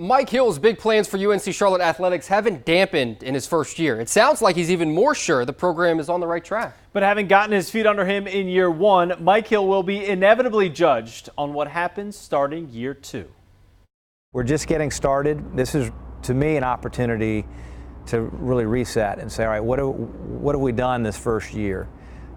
Mike Hill's big plans for UNC Charlotte athletics haven't dampened in his first year. It sounds like he's even more sure the program is on the right track. But having gotten his feet under him in year one, Mike Hill will be inevitably judged on what happens starting year two. We're just getting started. This is, to me, an opportunity to really reset and say, all right, what have we done this first year?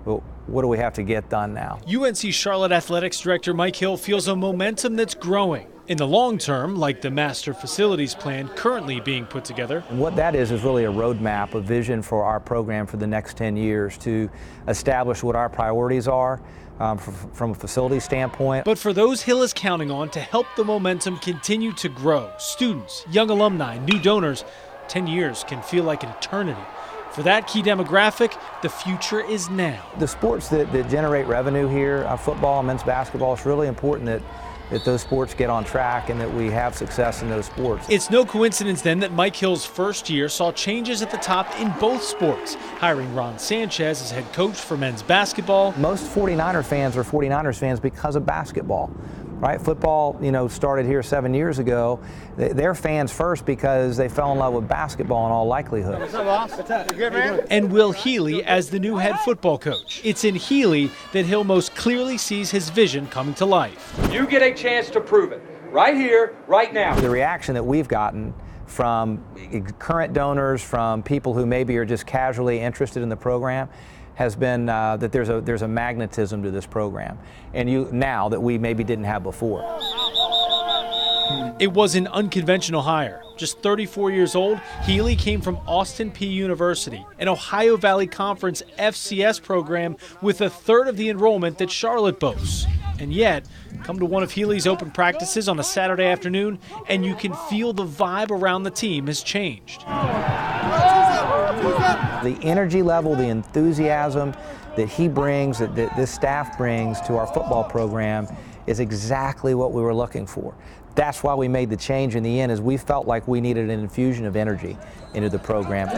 What do we have to get done now? UNC Charlotte Athletics Director Mike Hill feels a momentum that's growing. In the long term, like the master facilities plan currently being put together. And what that is really a roadmap, a vision for our program for the next 10 years to establish what our priorities are from a facility standpoint. But for those Hill is counting on to help the momentum continue to grow, students, young alumni, new donors, 10 years can feel like an eternity. For that key demographic, the future is now. The sports that generate revenue here, football and men's basketball, it's really important that those sports get on track and that we have success in those sports. It's no coincidence then that Mike Hill's first year saw changes at the top in both sports, hiring Ron Sanchez as head coach for men's basketball. Most 49er fans are 49ers fans because of basketball. Right? Football, started here 7 years ago. They're fans first because they fell in love with basketball in all likelihood. What's up, boss? What's up? You good, man? And Will Healy as the new head football coach. It's in Healy that Hill most clearly sees his vision coming to life. You get a chance to prove it right here, right now. The reaction that we've gotten from current donors, from people who maybe are just casually interested in the program, has been that there's a magnetism to this program, and now that we maybe didn't have before. It was an unconventional hire. Just 34 years old, Healy came from Austin Peay University, an Ohio Valley Conference FCS program with a third of the enrollment that Charlotte boasts. And yet, come to one of Healy's open practices on a Saturday afternoon, and you can feel the vibe around the team has changed. The energy level, the enthusiasm that he brings, that this staff brings to our football program is exactly what we were looking for. That's why we made the change in the end, is we felt like we needed an infusion of energy into the program.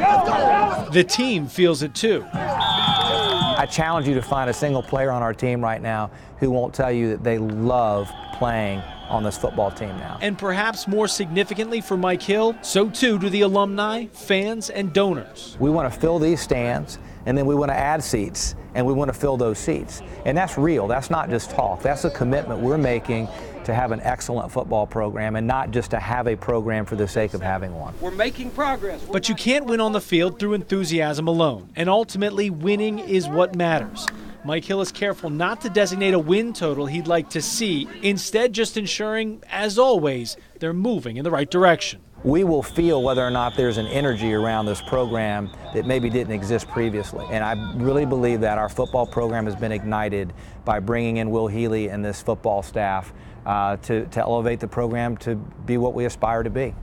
The team feels it too. I challenge you to find a single player on our team right now who won't tell you that they love playing on this football team now. And perhaps more significantly for Mike Hill, so too do the alumni, fans, and donors. We want to fill these stands, and then we want to add seats, and we want to fill those seats. And that's real. That's not just talk. That's a commitment we're making to have an excellent football program and not just to have a program for the sake of having one. We're making progress. But you can't win on the field through enthusiasm alone, and ultimately winning is what matters. Mike Hill is careful not to designate a win total he'd like to see, instead just ensuring, as always, they're moving in the right direction. We will feel whether or not there's an energy around this program that maybe didn't exist previously. And I really believe that our football program has been ignited by bringing in Will Healy and this football staff to elevate the program to be what we aspire to be.